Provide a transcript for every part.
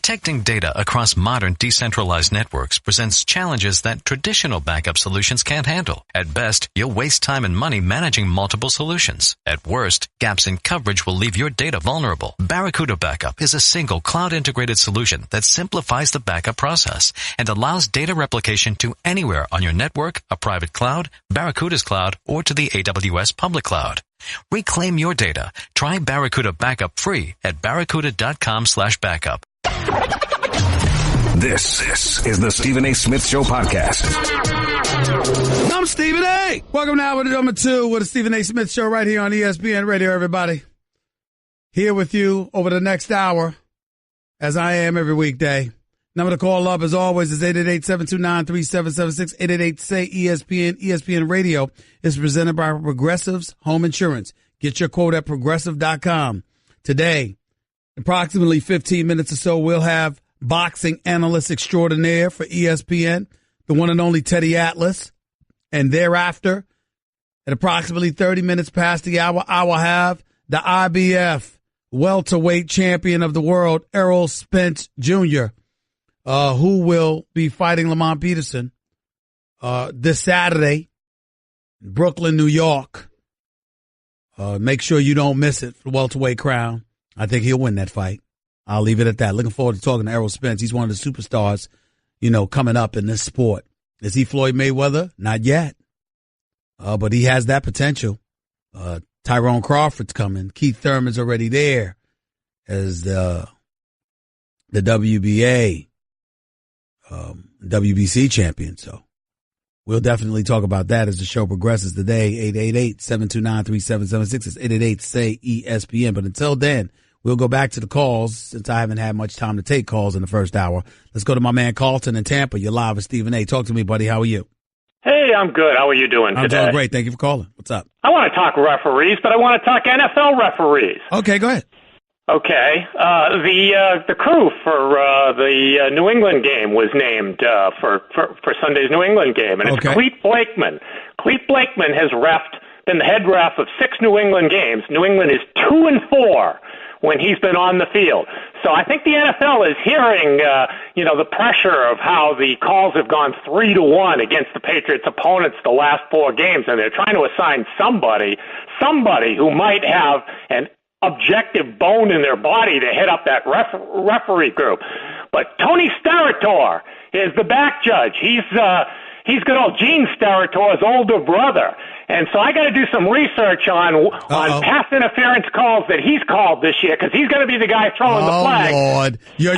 Protecting data across modern decentralized networks presents challenges that traditional backup solutions can't handle. At best, you'll waste time and money managing multiple solutions. At worst, gaps in coverage will leave your data vulnerable. Barracuda Backup is a single cloud-integrated solution that simplifies the backup process and allows data replication to anywhere on your network, a private cloud, Barracuda's cloud, or to the AWS public cloud. Reclaim your data. Try Barracuda Backup free at barracuda.com/backup. This is the Stephen A. Smith Show podcast. I'm Stephen A. Welcome to hour number 2 with the Stephen A. Smith Show right here on ESPN Radio, everybody. Here with you over the next hour, as I am every weekday. Number to call up, as always, is 888-729-3776, 888-SAY-ESPN. ESPN Radio is presented by Progressive's Home Insurance. Get your quote at Progressive.com. Today, approximately 15 minutes or so, we'll have boxing analyst extraordinaire for ESPN, the one and only Teddy Atlas. And thereafter, at approximately 30 minutes past the hour, I will have the IBF welterweight champion of the world, Errol Spence Jr., who will be fighting Lamont Peterson this Saturday in Brooklyn, New York. Make sure you don't miss it for the welterweight crown. I think he'll win that fight. I'll leave it at that. Looking forward to talking to Errol Spence. He's one of the superstars, coming up in this sport. Is he Floyd Mayweather? Not yet. But he has that potential. Tyrone Crawford's coming. Keith Thurman's already there as the WBA, WBC champion. So we'll definitely talk about that as the show progresses today. 888-729-3776. It's 888-SAY-ESPN. But until then, we'll go back to the calls since I haven't had much time to take calls in the first hour. Let's go to my man Carlton in Tampa. You're live with Stephen A. Talk to me, buddy. How are you? Hey, I'm good. How are you doing today? I'm doing great. Thank you for calling. What's up? I want to talk referees, but I want to talk NFL referees. Okay, go ahead. Okay. The crew for the New England game was named for Sunday's New England game, and it's Clete Blakeman. Clete Blakeman has been the head ref of 6 New England games. New England is 2-4 when he's been on the field. So I think the NFL is hearing, the pressure of how the calls have gone 3-1 against the Patriots' opponents the last 4 games, and they're trying to assign somebody who might have an objective bone in their body to head up that referee group. But Tony Starator is the back judge. He's good old Gene Starator's older brother. And so I got to do some research on pass interference calls that he's called this year, because he's going to be the guy throwing the flag. Oh, Lord. You're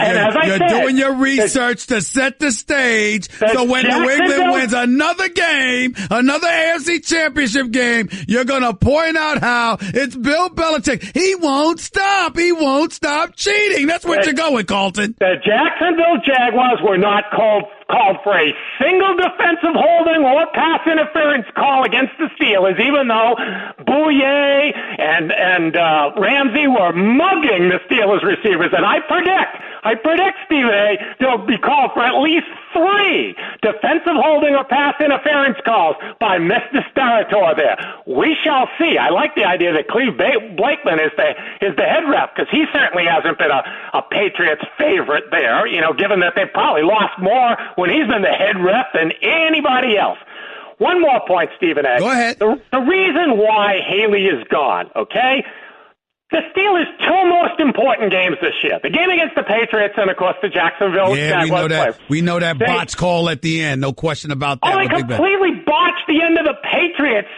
doing your research to set the stage so when New England wins another game, another AFC championship game, you're going to point out how it's Bill Belichick. He won't stop. He won't stop cheating. That's what you're going, Carlton. The Jacksonville Jaguars were not called for a single defensive holding or pass interference call against the Steelers, even though Bouye and Ramsey were mugging the Steelers receivers. And I predict, Stephen A., they'll be called for at least 3 defensive holding or pass interference calls by Mr. Starator there. We shall see. I like the idea that Cleve Blakeman is the head ref, because he certainly hasn't been a Patriots favorite there, given that they probably lost more when he's been the head ref than anybody else. One more point, Stephen A. Go ahead. The reason why Haley is gone, okay? The Steelers' 2 most important games this year. The game against the Patriots and, of course, the Jacksonville Jaguars. We know that botch call at the end. No question about that. They completely botched the end of the Patriots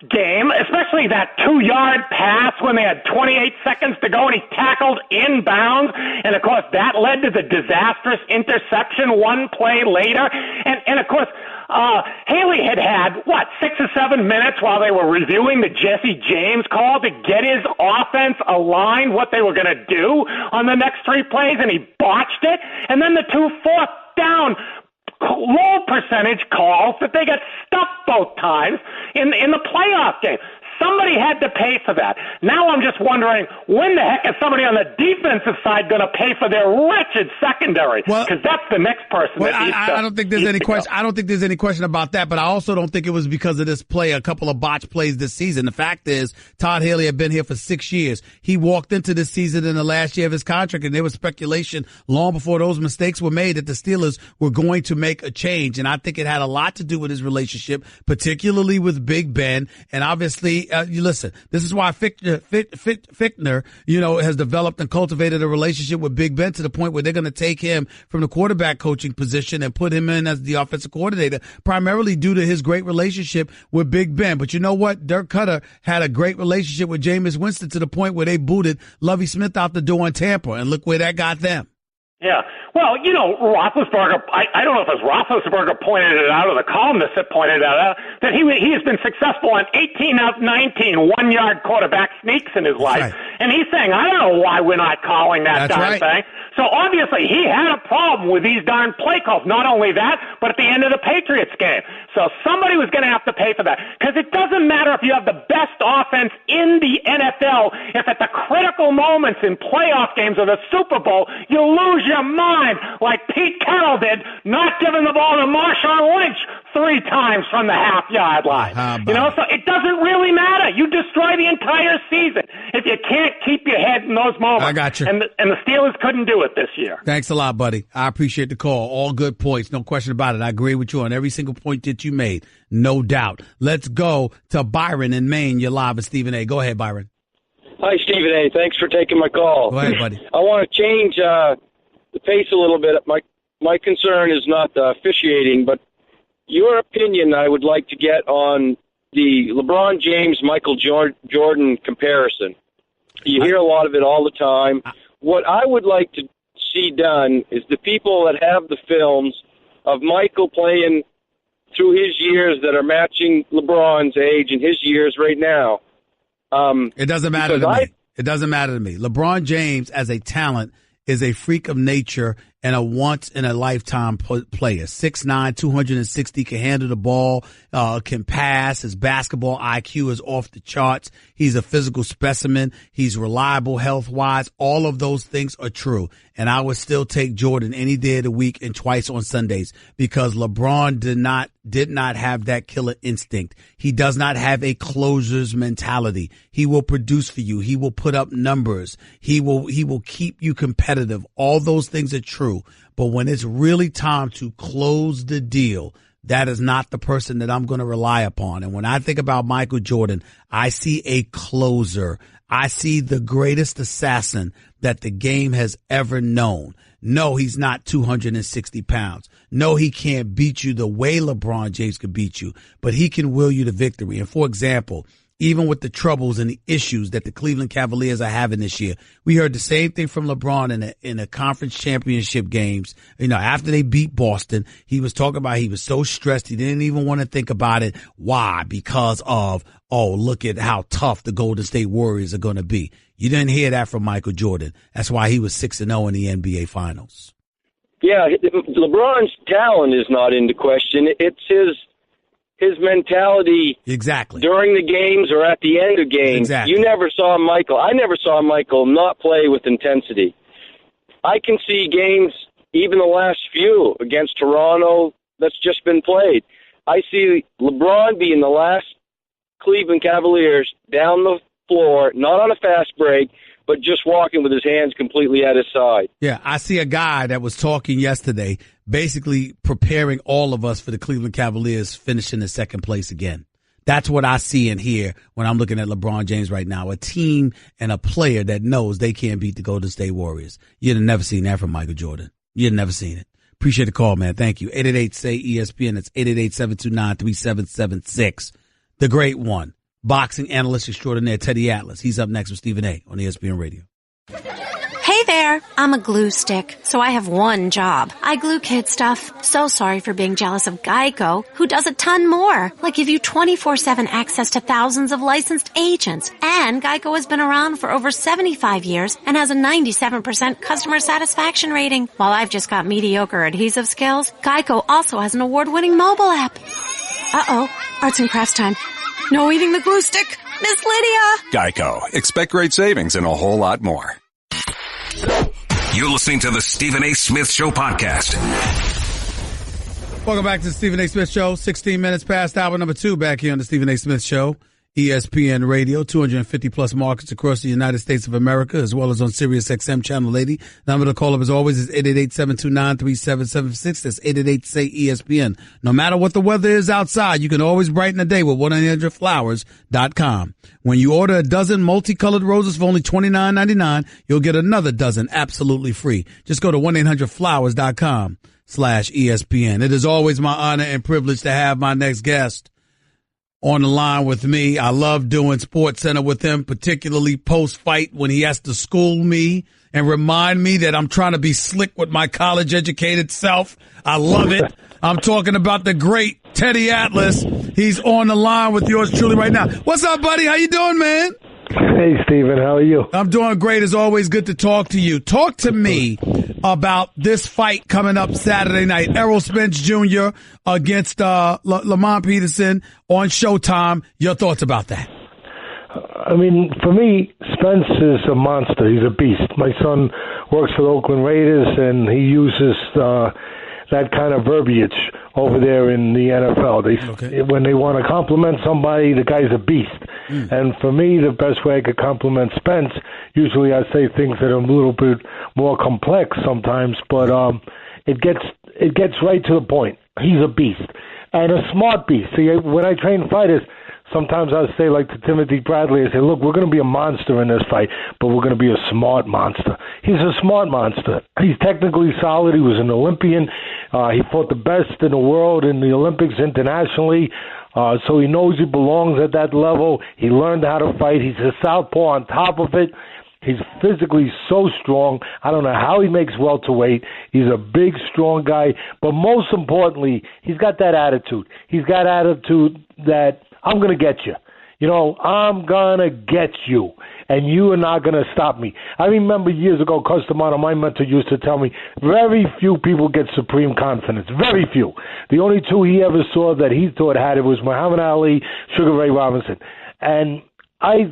game, especially that 2-yard pass when they had 28 seconds to go and he tackled inbounds. And, of course, that led to the disastrous interception 1 play later. And of course, Haley had 6 or 7 minutes while they were reviewing the Jesse James call to get his offense aligned what they were going to do on the next 3 plays, and he botched it. And then the 2 fourth down low percentage calls that they got stuffed both times in the playoff game. Somebody had to pay for that. Now I'm just wondering, when the heck is somebody on the defensive side going to pay for their wretched secondary? Because that's the next person that needs to. I don't think there's any question. I don't think there's any question about that, but I also don't think it was because of this play, a couple of botched plays this season. The fact is, Todd Haley had been here for 6 years. He walked into this season in the last year of his contract, and there was speculation long before those mistakes were made that the Steelers were going to make a change. And I think it had a lot to do with his relationship, particularly with Big Ben. And obviously, you listen, this is why Fichtner, has developed and cultivated a relationship with Big Ben to the point where they're going to take him from the quarterback coaching position and put him in as the offensive coordinator, primarily due to his great relationship with Big Ben. But you know what? Dirk Cutter had a great relationship with Jameis Winston to the point where they booted Lovie Smith out the door in Tampa, and look where that got them. Yeah. Well, Roethlisberger, I don't know if it was Roethlisberger pointed it out or the columnist that pointed it out, that he has been successful on 18 out of 19 one-yard quarterback sneaks in his life. Right. And he's saying, I don't know why we're not calling that darn thing. So obviously he had a problem with these darn play calls. Not only that, but at the end of the Patriots game. So somebody was going to have to pay for that. Because it doesn't matter if you have the best offense in the NFL, if at the critical moments in playoff games or the Super Bowl, you lose your mind like Pete Carroll did, not giving the ball to Marshawn Lynch 3 times from the half-yard line. So it doesn't really matter. You destroy the entire season if you can't keep your head in those moments. I got you. And the Steelers couldn't do it this year. Thanks a lot, buddy. I appreciate the call. All good points. No question about it. I agree with you on every single point that you made. No doubt. Let's go to Byron in Maine. You're live with Stephen A. Go ahead, Byron. Hi, Stephen A. Thanks for taking my call. Go ahead, buddy. I want to change the pace a little bit. My concern is not officiating, but your opinion I would like to get on the LeBron James-Michael Jordan comparison. You hear a lot of it all the time. What I would like to see done is the people that have the films of Michael playing through his years that are matching LeBron's age and his years right now. It doesn't matter to me. It doesn't matter to me. LeBron James, as a talent, is a freak of nature and a once-in-a-lifetime player. 6'9", 260, can handle the ball, can pass. His basketball IQ is off the charts. He's a physical specimen. He's reliable health-wise. All of those things are true. And I would still take Jordan any day of the week and twice on Sundays because LeBron did not have that killer instinct. He does not have a closer's mentality. He will produce for you. He will put up numbers. He will keep you competitive. All those things are true. But when it's really time to close the deal, that is not the person that I'm going to rely upon. And when I think about Michael Jordan, I see a closer. I see the greatest assassin that the game has ever known. No, he's not 260 pounds. No, he can't beat you the way LeBron James could beat you, but he can will you to victory. And for example, even with the troubles and the issues that the Cleveland Cavaliers are having this year, we heard the same thing from LeBron in the conference championship games. After they beat Boston, he was talking about he was so stressed he didn't even want to think about it. Why? Because of, look at how tough the Golden State Warriors are going to be. You didn't hear that from Michael Jordan. That's why he was 6-0 in the NBA Finals. Yeah, LeBron's talent is not into question. It's his mentality exactly during the games or at the end of games. Exactly. I never saw Michael not play with intensity. I can see games, even the last few against Toronto, that's just been played. I see LeBron being the last Cleveland Cavaliers down the floor, not on a fast break, but just walking with his hands completely at his side. Yeah, I see a guy that was talking yesterday, basically preparing all of us for the Cleveland Cavaliers finishing in second place again. That's what I see and hear when I'm looking at LeBron James right now, a team and a player that knows they can't beat the Golden State Warriors. You'd have never seen that from Michael Jordan. You'd have never seen it. Appreciate the call, man. Thank you. 888-SAY-ESPN. It's 888-729-3776. The great one. Boxing analyst extraordinaire Teddy Atlas. He's up next with Stephen A. on ESPN Radio. Hey there, I'm a glue stick, so I have one job. I glue kid stuff. So sorry for being jealous of Geico, who does a ton more, like give you 24/7 access to thousands of licensed agents. And Geico has been around for over 75 years and has a 97% customer satisfaction rating. While I've just got mediocre adhesive skills, Geico also has an award-winning mobile app. Uh-oh, arts and crafts time. No eating the glue stick. Miss Lydia! Geico. Expect great savings and a whole lot more. You're listening to the Stephen A. Smith Show podcast. Welcome back to the Stephen A. Smith Show. 16 minutes past hour number 2 back here on the Stephen A. Smith Show. ESPN Radio, 250 plus markets across the United States of America, as well as on Sirius XM Channel 80. Number to call up as always is 888-729-3776. That's 888-SAY-ESPN. No matter what the weather is outside, you can always brighten the day with 1-800-Flowers.com. When you order a dozen multicolored roses for only $29.99, you'll get another dozen absolutely free. Just go to 1-800-Flowers.com/ESPN. It is always my honor and privilege to have my next guest on the line with me. I love doing Sports Center with him, particularly post-fight when he has to school me and remind me that I'm trying to be slick with my college-educated self. I love it. I'm talking about the great Teddy Atlas. He's on the line with yours truly right now. What's up, buddy? How you doing, man? Hey, Steven. How are you? I'm doing great. It's always good to talk to you. Talk to me about this fight coming up Saturday night. Errol Spence Jr. against Lamont Peterson on Showtime. Your thoughts about that? I mean, for me, Spence is a monster. He's a beast. My son works for the Oakland Raiders, and he uses that kind of verbiage over there in the NFL. When they want to compliment somebody, the guy's a beast. And for me, the best way I could compliment Spence, usually I say things that are a little bit more complex sometimes, but it gets right to the point. He's a beast. And a smart beast. See, when I train fighters, sometimes I say, like to Timothy Bradley, I say, look, we're going to be a monster in this fight, but we're going to be a smart monster. He's a smart monster. He's technically solid. He was an Olympian. He fought the best in the world in the Olympics internationally. So he knows he belongs at that level. He learned how to fight. He's a southpaw on top of it. He's physically so strong. I don't know how he makes welterweight. He's a big, strong guy. But most importantly, he's got that attitude. He's got attitude that I'm going to get you. You know, I'm going to get you, and you are not going to stop me. I remember years ago, Customano, my mentor, used to tell me, very few people get supreme confidence. Very few. The only two he ever saw that he thought had it was Muhammad Ali, Sugar Ray Robinson. And I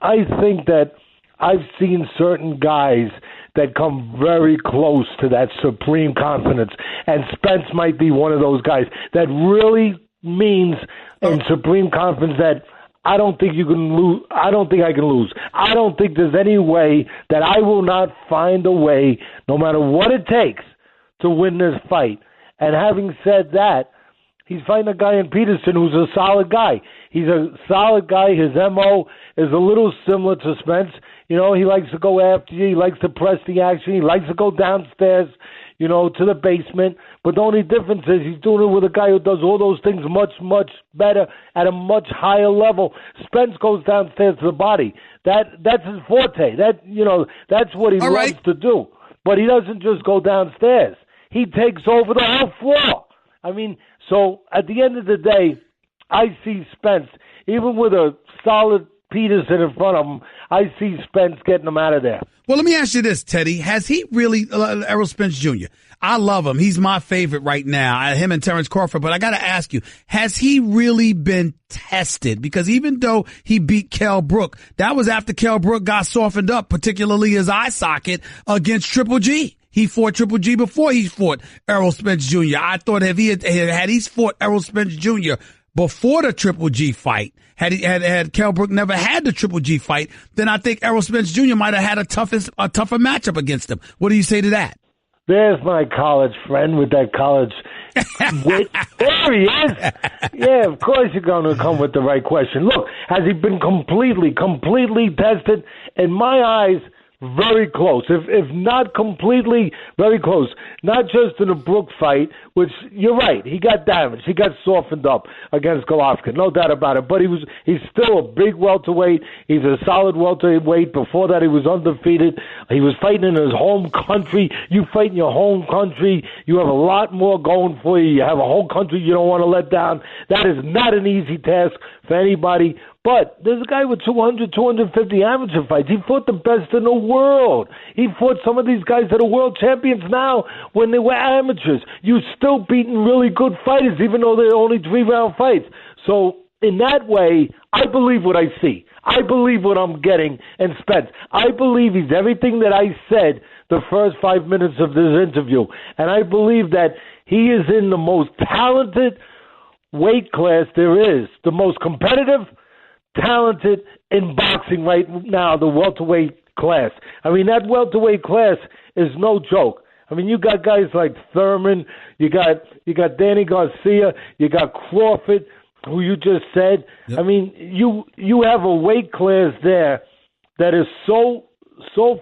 think that I've seen certain guys that come very close to that supreme confidence, and Spence might be one of those guys that really means in supreme confidence that I don't think you can lose. I don't think I can lose. I don't think there's any way that I will not find a way, no matter what it takes, to win this fight. And having said that, he's fighting a guy in Peterson who's a solid guy. He's a solid guy. His MO is a little similar to Spence. You know, he likes to go after you. He likes to press the action. He likes to go downstairs, you know, to the basement. But the only difference is he's doing it with a guy who does all those things much, much better at a much higher level. Spence goes downstairs to the body. That's his forte. That's what he loves to do. But he doesn't just go downstairs. He takes over the whole floor. I mean, so at the end of the day, I see Spence, even with a solid Peterson in front of him, I see Spence getting him out of there. Well, let me ask you this, Teddy. Has he really, Errol Spence Jr., I love him. He's my favorite right now, him and Terrence Crawford. But I got to ask you, has he really been tested? Because even though he beat Kell Brook, that was after Kell Brook got softened up, particularly his eye socket against Triple G. He fought Triple G before he fought Errol Spence Jr. I thought if he had he fought Errol Spence Jr. before the Triple G fight, had Kell Brook never had the Triple G fight, then I think Errol Spence Jr. might have had a tougher matchup against him. What do you say to that? There's my college friend with that college wit. There he is. Yeah, of course you're going to come with the right question. Look, has he been completely tested? In my eyes, very close. If not completely, very close. Not just in the Brook fight, which you're right, he got damaged. He got softened up against Golovkin, no doubt about it. But he's still a big welterweight. He's a solid welterweight. Before that, he was undefeated. He was fighting in his home country. You fight in your home country, you have a lot more going for you. You have a whole country you don't want to let down. That is not an easy task for anybody. But there's a guy with 200, 250 amateur fights. He fought the best in the world. He fought some of these guys that are world champions now when they were amateurs. You're still beating really good fighters, even though they're only 3-round fights. So in that way, I believe what I see. I believe what I'm getting in Spence. I believe he's everything that I said the first 5 minutes of this interview. And I believe that he is in the most talented weight class there is, the most competitive, talented in boxing right now, the welterweight class. I mean, that welterweight class is no joke. I mean, you got guys like Thurman, you got Danny Garcia, you got Crawford, who you just said. Yep. I mean, you have a weight class there that is so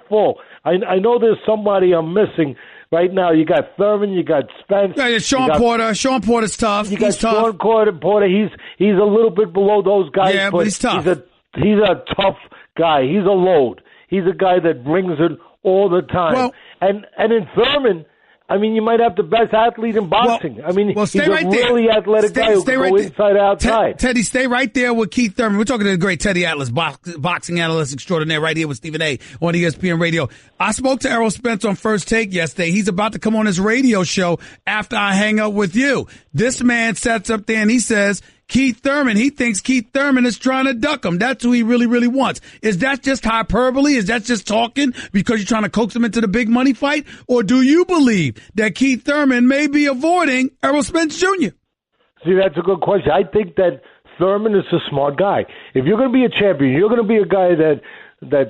full. I know there's somebody I'm missing right now. You got Thurman, you got Spence. Yeah, Sean Porter. Sean Porter's tough. You got Sean Porter. He's a little bit below those guys. Yeah, but he's tough. He's a tough guy. He's a load. He's a guy that brings it all the time. Well, and in Thurman, I mean, you might have the best athlete in boxing. Well, I mean, he's a right really athletic guy who can go inside, outside. Teddy, stay right there with Keith Thurman. We're talking to the great Teddy Atlas, boxing analyst extraordinaire, right here with Stephen A. on ESPN Radio. I spoke to Errol Spence on First Take yesterday. He's about to come on his radio show after I hang up with you. This man sets up there and he says, Keith Thurman, he thinks Keith Thurman is trying to duck him. That's who he really, really wants. Is that just hyperbole? Is that just talking because you're trying to coax him into the big money fight? Or do you believe that Keith Thurman may be avoiding Errol Spence Jr.? See, that's a good question. I think that Thurman is a smart guy. If you're going to be a champion, you're going to be a guy that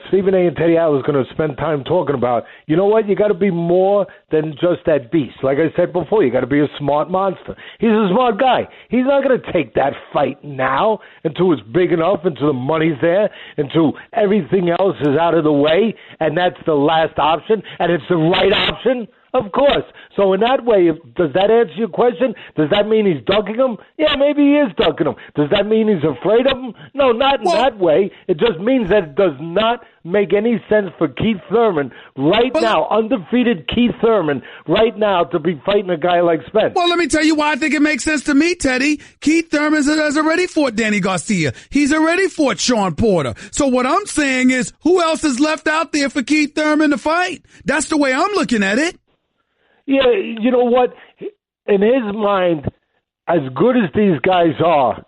Stephen A. and Teddy Atlas is going to spend time talking about. You know what? You got to be more than just that beast. Like I said before, you got to be a smart monster. He's a smart guy. He's not going to take that fight now until it's big enough, until the money's there, until everything else is out of the way, and that's the last option, and it's the right option. Of course. So in that way, does that answer your question? Does that mean he's ducking him? Yeah, maybe he is ducking him. Does that mean he's afraid of him? No, not in that way. It just means that it does not make any sense for Keith Thurman now, undefeated Keith Thurman, right now, to be fighting a guy like Spence. Well, let me tell you why I think it makes sense to me, Teddy. Keith Thurman has already fought Danny Garcia. He's already fought Sean Porter. So what I'm saying is, who else is left out there for Keith Thurman to fight? That's the way I'm looking at it. Yeah, you know what? In his mind, as good as these guys are,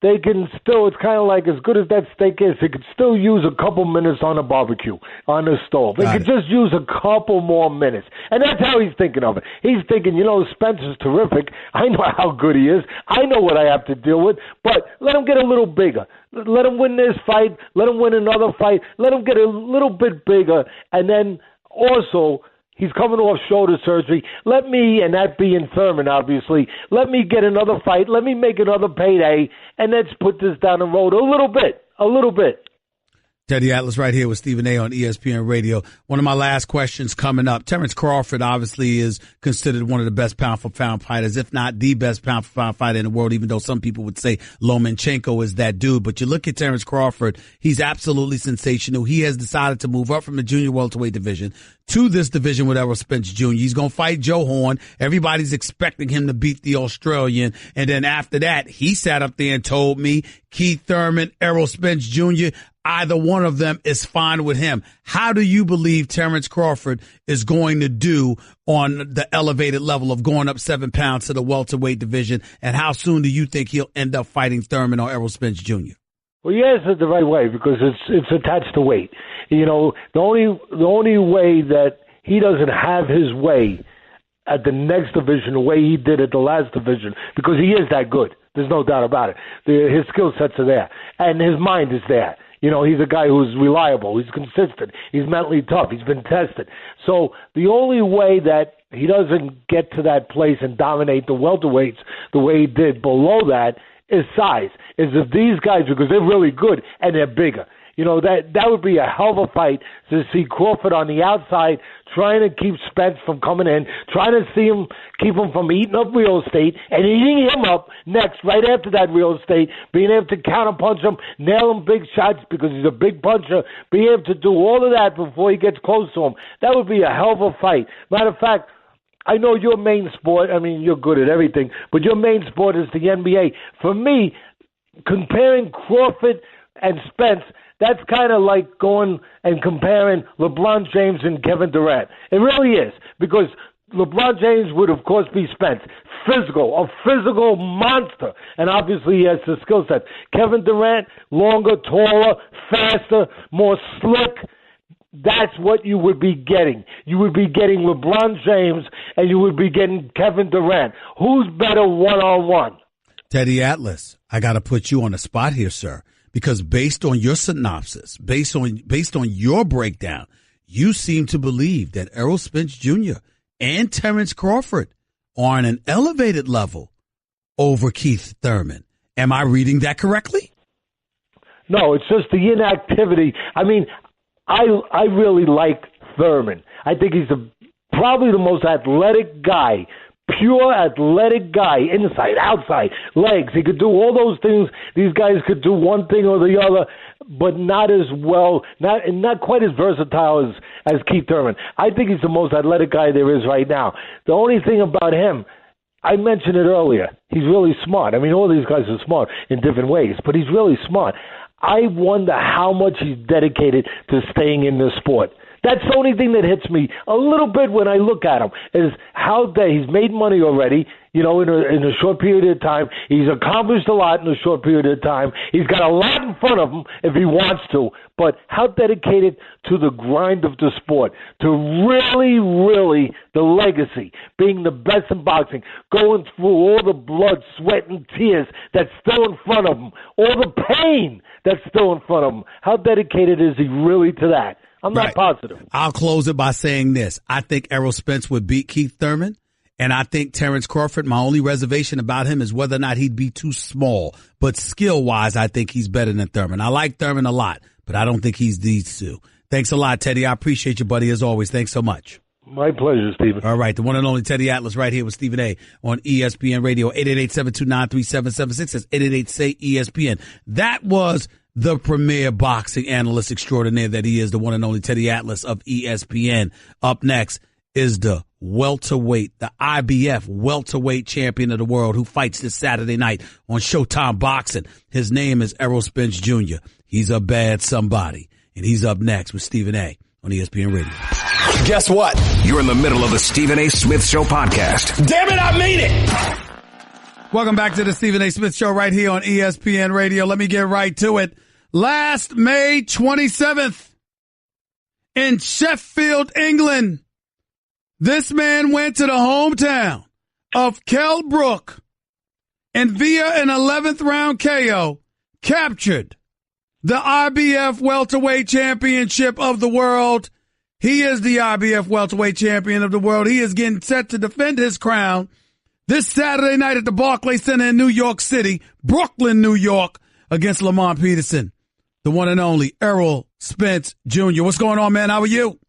they can still, it's kind of like as good as that steak is, they could still use a couple minutes on a barbecue, on the stove. They could just use a couple more minutes. And that's how he's thinking of it. He's thinking, Spence is terrific. I know how good he is. I know what I have to deal with. But let him get a little bigger. Let him win this fight. Let him win another fight. Let him get a little bit bigger. And then also, he's coming off shoulder surgery. Let me, and that being Thurman, obviously, let me get another fight. Let me make another payday, and let's put this down the road a little bit. Teddy Atlas right here with Stephen A. on ESPN Radio. One of my last questions coming up. Terrence Crawford obviously is considered one of the best pound-for-pound fighters, if not the best pound-for-pound fighter in the world, even though some people would say Lomachenko is that dude. But you look at Terrence Crawford, he's absolutely sensational. He has decided to move up from the junior welterweight division to this division with Errol Spence Jr. He's going to fight Joe Horn. Everybody's expecting him to beat the Australian. And then after that, he sat up there and told me Keith Thurman, Errol Spence Jr., either one of them is fine with him. How do you believe Terrence Crawford is going to do on the elevated level of going up 7 pounds to the welterweight division? And how soon do you think he'll end up fighting Thurman or Errol Spence Jr.? Well, you answered the right way because it's attached to weight. The only way that he doesn't have his way at the next division the way he did at the last division, because he is that good. There's no doubt about it. His skill sets are there, and his mind is there. He's a guy who's reliable. He's consistent. He's mentally tough. He's been tested. So the only way that he doesn't get to that place and dominate the welterweights the way he did below that is size. Is if these guys, because they're really good and they're bigger. That would be a hell of a fight to see Crawford on the outside trying to keep Spence from coming in, trying to keep him from eating up real estate and eating him up next, right after that real estate, being able to counterpunch him, nail him big shots because he's a big puncher, being able to do all of that before he gets close to him. That would be a hell of a fight. Matter of fact, I know your main sport, you're good at everything, but your main sport is the NBA. For me, comparing Crawford and Spence, that's kind of like going and comparing LeBron James and Kevin Durant. It really is, because LeBron James would, of course, be Spence. A physical monster. And obviously he has the skill set. Kevin Durant, longer, taller, faster, more slick. That's what you would be getting. You would be getting LeBron James, and you would be getting Kevin Durant. Who's better one-on-one? Teddy Atlas, I got to put you on the spot here, sir, because based on your synopsis, based on your breakdown, you seem to believe that Errol Spence Jr. and Terrence Crawford are on an elevated level over Keith Thurman. Am I reading that correctly? No, it's just the inactivity. I mean, I really like Thurman. I think he's probably the most athletic guy. Pure athletic guy, inside, outside, legs. He could do all those things. These guys could do one thing or the other, but not as well, not quite as versatile as Keith Thurman. I think he's the most athletic guy there is right now. The only thing about him, I mentioned it earlier, he's really smart. I mean, all these guys are smart in different ways, but he's really smart. I wonder how much he's dedicated to staying in this sport. That's the only thing that hits me a little bit when I look at him, is how he's made money already, in a short period of time. He's accomplished a lot in a short period of time. He's got a lot in front of him if he wants to, but how dedicated to the grind of the sport, to really, really the legacy, being the best in boxing, going through all the blood, sweat, and tears that's still in front of him, all the pain that's still in front of him. How dedicated is he really to that? I'm not positive. I'll close it by saying this. I think Errol Spence would beat Keith Thurman, and I think Terrence Crawford, my only reservation about him is whether or not he'd be too small. But skill-wise, I think he's better than Thurman. I like Thurman a lot, but I don't think he's these two. Thanks a lot, Teddy. I appreciate you, buddy, as always. Thanks so much. My pleasure, Stephen. All right, the one and only Teddy Atlas right here with Stephen A. on ESPN Radio, 888-729-3776. That's 888-SAY-ESPN. That was the premier boxing analyst extraordinaire that he is, the one and only Teddy Atlas of ESPN. Up next is the welterweight, the IBF welterweight champion of the world who fights this Saturday night on Showtime Boxing. His name is Errol Spence Jr. He's a bad somebody, and he's up next with Stephen A. on ESPN Radio. Guess what? You're in the middle of the Stephen A. Smith Show podcast. Damn it, I mean it! Welcome back to the Stephen A. Smith Show right here on ESPN Radio. Let me get right to it. Last May 27th in Sheffield, England, this man went to the hometown of Kell Brook and via an 11th round KO captured the IBF welterweight championship of the world. He is the IBF welterweight champion of the world. He is getting set to defend his crown this Saturday night at the Barclays Center in New York City, Brooklyn, New York, against Lamont Peterson, the one and only Errol Spence Jr. What's going on, man? How are you?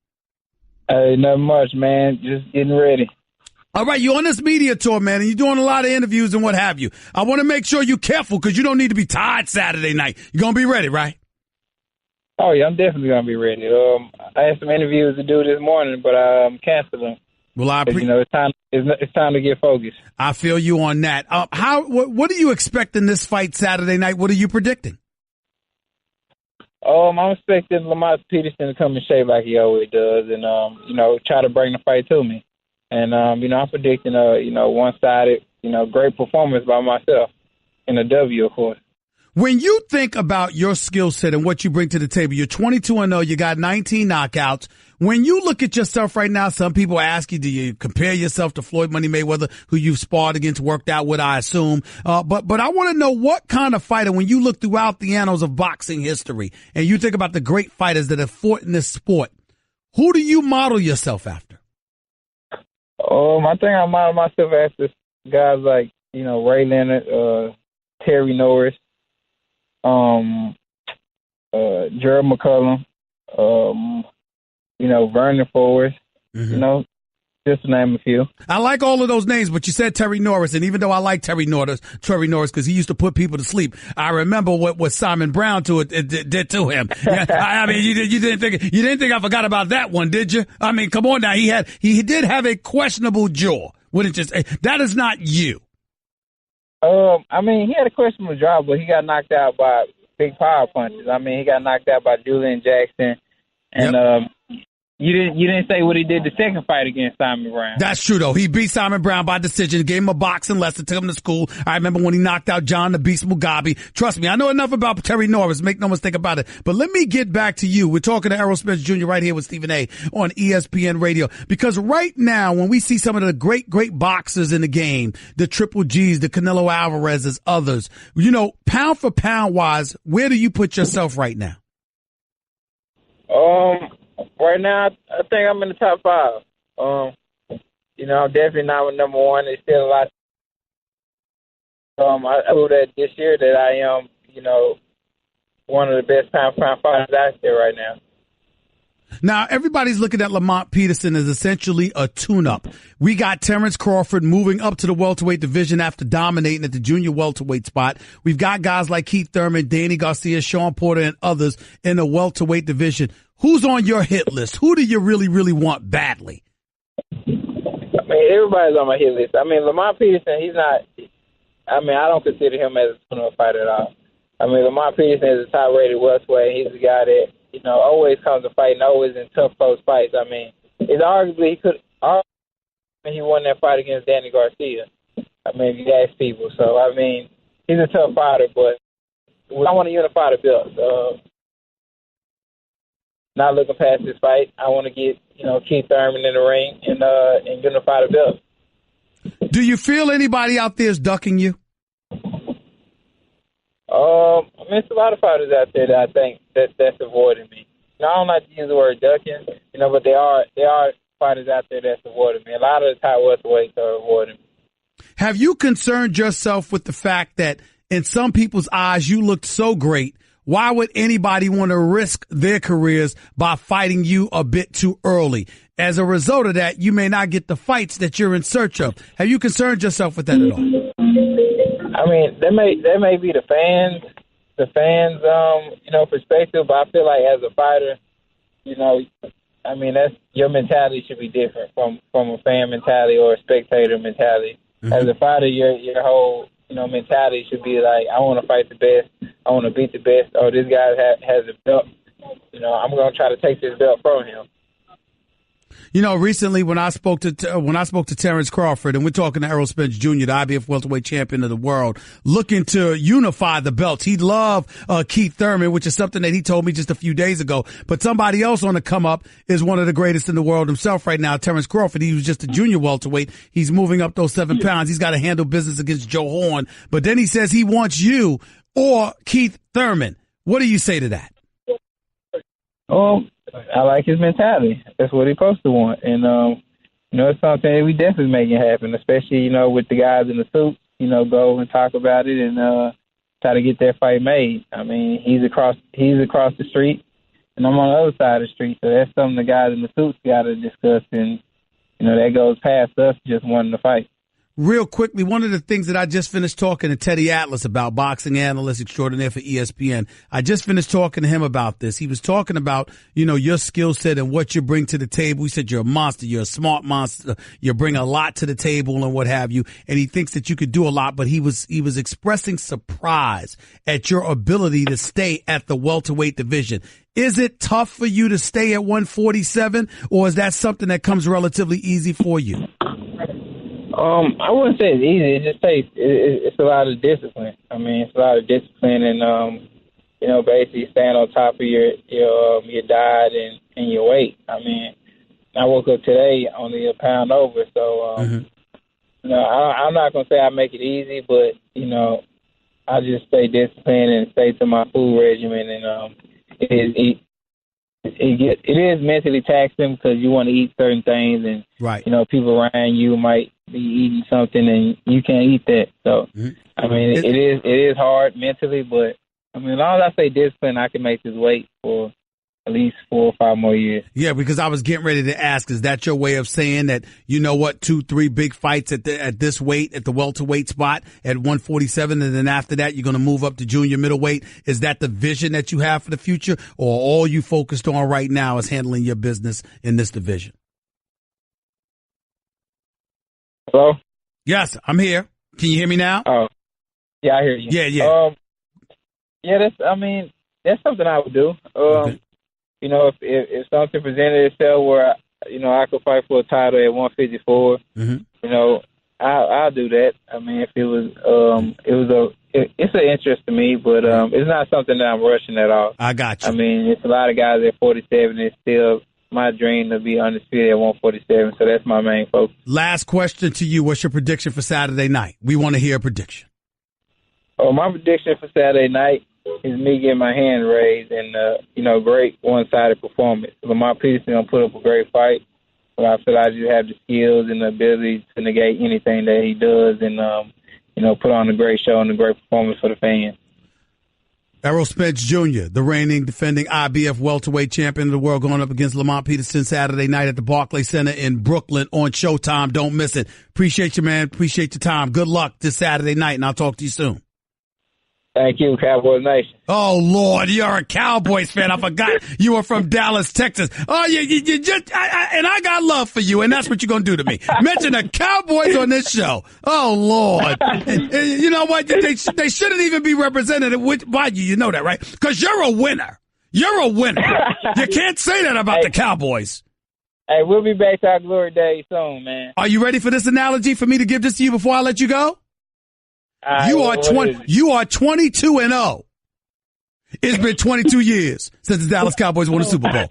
Hey, not much, man. Just getting ready. All right, you're on this media tour, man, and you're doing a lot of interviews and what have you. I want to make sure you're careful because you don't need to be tired Saturday night. You're going to be ready, right? Oh, yeah, I'm definitely going to be ready. I had some interviews to do this morning, but I canceled them. Well, it's time to get focused. I feel you on that. What do you expect in this fight Saturday night? What are you predicting? I'm expecting Lamont Peterson to come in shape like he always does, and try to bring the fight to me. And I'm predicting one-sided, great performance by myself, and a W, of course. When you think about your skill set and what you bring to the table, you're 22-0, you got 19 knockouts. When you look at yourself right now, some people ask you, do you compare yourself to Floyd Money Mayweather, who you've sparred against, worked out with, I assume. But I want to know what kind of fighter, when you look throughout the annals of boxing history and you think about the great fighters that have fought in this sport, who do you model yourself after? I think I model myself after guys like, Ray Leonard, Terry Norris, Gerald McCullum, Vernon Forrest, just to name a few. I like all of those names, but you said Terry Norris, and even though I like Terry Norris because he used to put people to sleep, I remember what Simon Brown did to him. I mean, you didn't think I forgot about that one, did you? I mean, come on now, he did have a questionable jaw. That is not you. He had a questionable jaw, but he got knocked out by big power punches. He got knocked out by Julian Jackson, and You didn't say what he did the second fight against Simon Brown. That's true, though. He beat Simon Brown by decision, gave him a boxing lesson, took him to school. I remember when he knocked out John the Beast Mugabe. Trust me, I know enough about Terry Norris. Make no mistake about it. But let me get back to you. We're talking to Errol Spence Jr. right here with Stephen A. on ESPN Radio. Because right now, when we see some of the great boxers in the game, the Triple Gs, the Canelo Alvarez's, others, pound for pound wise, where do you put yourself right now? Right now, I think I'm in the top 5. I'm definitely not with number 1. There's still a lot. I know that this year that I am, one of the best pound fighters out there right now. Now, everybody's looking at Lamont Peterson as essentially a tune-up. We got Terrence Crawford moving up to the welterweight division after dominating at the junior welterweight spot. We've got guys like Keith Thurman, Danny Garcia, Sean Porter, and others in the welterweight division. Who's on your hit list? Who do you really, really want badly? Everybody's on my hit list. Lamont Peterson, he's not – I don't consider him as a tune-up fighter at all. Lamont Peterson is a top-rated welterweight. He's a guy that, always comes to fight and always in tough, close fights. It's arguably he won that fight against Danny Garcia. If you ask people. So, he's a tough fighter, but I want to unify the belts. Not looking past this fight. I want to get, Keith Thurman in the ring and unify the belts. Do you feel anybody out there is ducking you? There's a lot of fighters out there that I think that's avoiding me. I don't like to use the word ducking, but there are fighters out there that's avoiding me. A lot of the top welterweights are avoiding me. Have you concerned yourself with the fact that in some people's eyes you looked so great? Why would anybody want to risk their careers by fighting you a bit too early? As a result of that, you may not get the fights that you're in search of. Have you concerned yourself with that at all? That may be the fans' perspective, but I feel like as a fighter, that's your mentality should be different from a fan mentality or a spectator mentality. Mm-hmm. As a fighter, your whole mentality should be like, I want to fight the best, I want to beat the best. Oh, this guy has a belt. I'm going to try to take this belt from him. Recently when I spoke to Terrence Crawford, and we're talking to Errol Spence Jr., the IBF welterweight champion of the world, looking to unify the belts. He'd love Keith Thurman, which is something that he told me just a few days ago. But somebody else on the come up is one of the greatest in the world himself right now, Terrence Crawford. He was just a junior welterweight. He's moving up those 7 pounds. He's got to handle business against Joe Horn. But then he says he wants you or Keith Thurman. What do you say to that? I like his mentality. That's what he's supposed to want. And, it's something that we definitely make it happen, especially, with the guys in the suits, go and talk about it and try to get that fight made. He's across the street, and I'm on the other side of the street. So that's something the guys in the suits got to discuss. And, that goes past us just wanting to fight. Real quickly, one of the things that I just finished talking to Teddy Atlas about, boxing analyst extraordinaire for ESPN, I just finished talking to him about this. He was talking about, your skill set and what you bring to the table. He said you're a monster, you're a smart monster, you bring a lot to the table and what have you. And he thinks that you could do a lot, but he was expressing surprise at your ability to stay at the welterweight division. Is it tough for you to stay at 147, or is that something that comes relatively easy for you? I wouldn't say it's easy. It just takes it's a lot of discipline. It's a lot of discipline, and basically staying on top of your diet and your weight. I woke up today only a pound over, so I'm not gonna say I make it easy, but I just stay disciplined and stay to my food regimen, and it is mentally taxing because you want to eat certain things, and right. People around you might be eating something and you can't eat that. So it is hard mentally, but as long as I stay disciplined, I can make this weight for at least 4 or 5 more years. Yeah, because I was getting ready to ask, is that your way of saying that, 2-3 big fights at this weight, at the welterweight spot at 147, and then after that you're going to move up to junior middleweight? Is that the vision that you have for the future, or all you focused on right now is handling your business in this division? Hello? Yes, I'm here. Can you hear me now? Oh, yeah, I hear you. Yeah. That's something I would do. Okay. you know, if something presented itself where, you know, I could fight for a title at 154, you know, I'll do that. I mean, if it was, it's an interest to me, but it's not something that I'm rushing at all. I got you. I mean, it's a lot of guys at 47. It's still my dream to be undisputed at 147, so that's my main focus. Last question to you. What's your prediction for Saturday night? We want to hear a prediction. Oh, my prediction for Saturday night is me getting my hand raised and, you know, great one-sided performance. Lamont Peterson going to put up a great fight, but I feel I just have the skills and the ability to negate anything that he does and, you know, put on a great show and a great performance for the fans. Errol Spence Jr., the reigning defending IBF welterweight champion of the world, going up against Lamont Peterson Saturday night at the Barclays Center in Brooklyn on Showtime. Don't miss it. Appreciate you, man. Appreciate your time. Good luck this Saturday night, and I'll talk to you soon. Thank you, Cowboys Nation. Oh, Lord, you're a Cowboys fan. I forgot you were from Dallas, Texas. Oh, you just, and I got love for you, and that's what you're going to do to me. Mention the Cowboys on this show. Oh, Lord. And you know what? They shouldn't even be represented. Why do you know that, right? Because you're a winner. You're a winner. You can't say that about the Cowboys. Hey, we'll be back to our glory days soon, man. Are you ready for this analogy for me to give this to you before I let you go? You are 22-0. It's been 22 years since the Dallas Cowboys won the Super Bowl.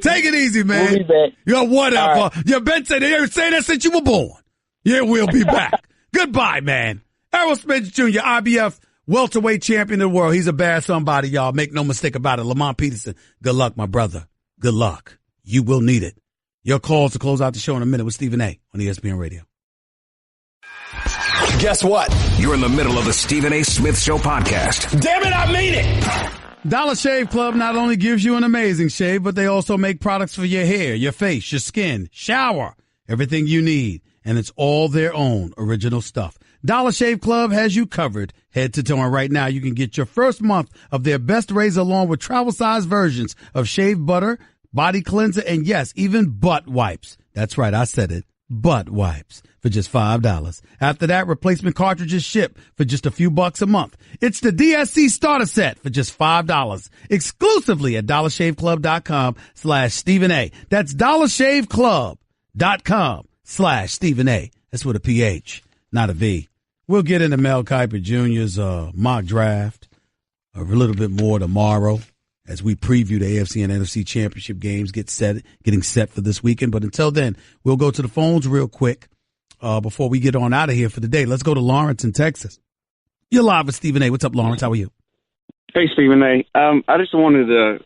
Take it easy, man. We'll be back. Yo, whatever. Right. You've been saying that since you were born. Yeah, we'll be back. Goodbye, man. Errol Spence Jr., IBF welterweight champion of the world. He's a bad somebody, y'all. Make no mistake about it. Lamont Peterson, good luck, my brother. Good luck. You will need it. Your calls to close out the show in a minute with Stephen A. on ESPN Radio. Guess what? You're in the middle of the Stephen A. Smith Show podcast. Damn it, I mean it! Dollar Shave Club not only gives you an amazing shave, but they also make products for your hair, your face, your skin, shower, everything you need. And it's all their own original stuff. Dollar Shave Club has you covered head to toe. And right now you can get your first month of their best razor along with travel-sized versions of shave butter, body cleanser, and yes, even butt wipes. That's right, I said it. Butt wipes for just $5. After that, replacement cartridges ship for just a few bucks a month. It's the DSC starter set for just $5 exclusively at dollarshaveclub.com/Stephen A. That's dollarshaveclub.com/Stephen A. That's with a PH, not a V. We'll get into Mel Kiper Jr.'s mock draft a little bit more tomorrow as we preview the AFC and NFC championship games getting set for this weekend. But until then, we'll go to the phones real quick before we get on out of here for the day. Let's go to Lawrence in Texas. You're live with Stephen A. What's up, Lawrence? How are you? Hey, Stephen A. I just wanted to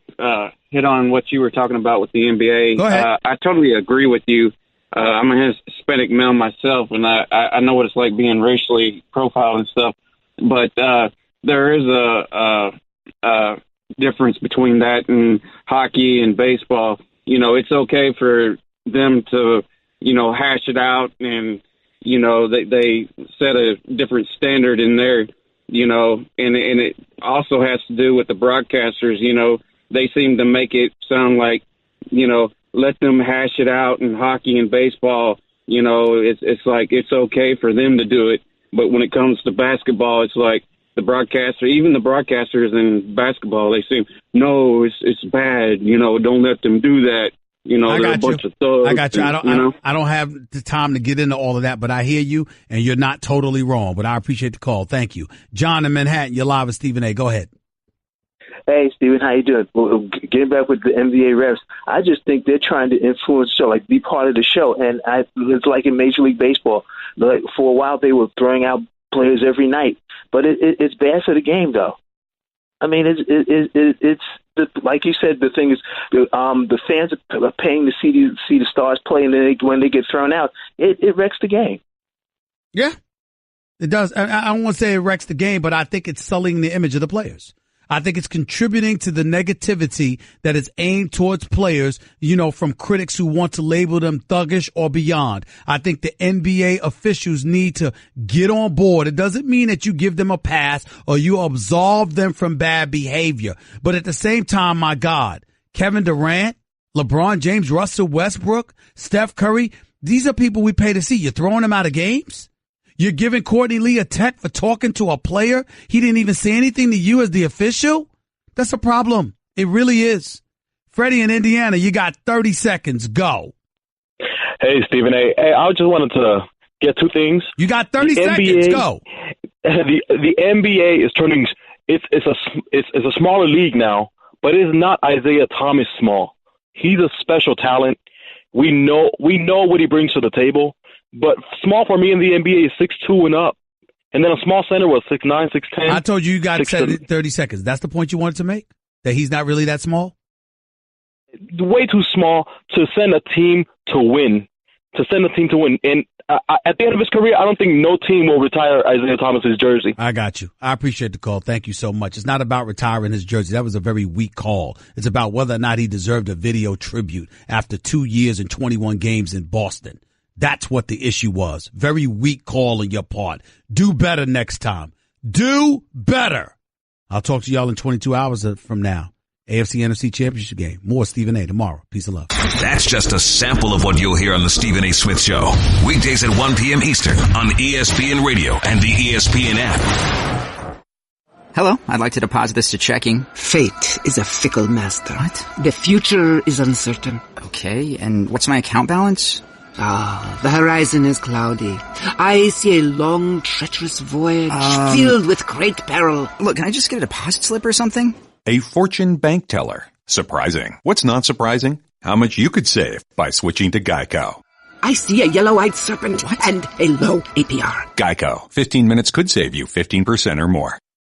hit on what you were talking about with the NBA. Go ahead. I totally agree with you. I'm a Hispanic male myself, and I know what it's like being racially profiled and stuff. But there is a difference between that and hockey and baseball. You know, it's okay for them to, you know, hash it out and, you know, they set a different standard in there, you know, and it also has to do with the broadcasters. You know, they seem to make it sound like, you know, let them hash it out in hockey and baseball. You know, it's like it's okay for them to do it. But when it comes to basketball, it's like, even the broadcasters in basketball, they seem, no, it's bad. You know, don't let them do that. You know, they're a bunch of thugs. I got you. I don't have the time to get into all of that, but I hear you, and you're not totally wrong. But I appreciate the call. Thank you. John in Manhattan, you're live with Stephen A. Go ahead. Hey, Stephen, how you doing? Well, getting back with the NBA refs, I just think they're trying to influence the show, like be part of the show. And it's like in Major League Baseball. Like for a while, they were throwing out players every night. But it's bad for the game, though. I mean, it's like you said. The thing is, the fans are paying to see the stars play, and then when they get thrown out, it wrecks the game. Yeah, it does. I don't want to say it wrecks the game, but I think it's sullying the image of the players. I think it's contributing to the negativity that is aimed towards players, you know, from critics who want to label them thuggish or beyond. I think the NBA officials need to get on board. It doesn't mean that you give them a pass or you absolve them from bad behavior. But at the same time, my God, Kevin Durant, LeBron James, Russell Westbrook, Steph Curry, these are people we pay to see. You're throwing them out of games? You're giving Courtney Lee a tech for talking to a player. He didn't even say anything to you as the official. That's a problem. It really is. Freddie in Indiana, you got 30 seconds. Go. Hey, Stephen A. Hey, I just wanted to get two things. You got 30 seconds. Go. The NBA is turning. It's a smaller league now, but it is not Isaiah Thomas small. He's a special talent. We know what he brings to the table. But small for me in the NBA is 6'2" and up. And then a small center was 6'9", 6'10". I told you got 30 seconds. That's the point you wanted to make? That he's not really that small? Way too small to send a team to win. And at the end of his career, I don't think no team will retire Isaiah Thomas's jersey. I got you. I appreciate the call. Thank you so much. It's not about retiring his jersey. That was a very weak call. It's about whether or not he deserved a video tribute after 2 years and 21 games in Boston. That's what the issue was. Very weak call on your part. Do better next time. Do better. I'll talk to y'all in 22 hours from now. AFC NFC Championship game. More Stephen A. tomorrow. Peace and love. That's just a sample of what you'll hear on the Stephen A. Smith Show. Weekdays at 1 p.m. Eastern on ESPN Radio and the ESPN app. Hello, I'd like to deposit this to checking. Fate is a fickle master. What? The future is uncertain. Okay, and what's my account balance? The horizon is cloudy. I see a long, treacherous voyage filled with great peril. Look, can I just get a deposit slip or something? A fortune bank teller. Surprising. What's not surprising? How much you could save by switching to Geico. I see a yellow-eyed serpent and a low APR. Geico. 15 minutes could save you 15% or more.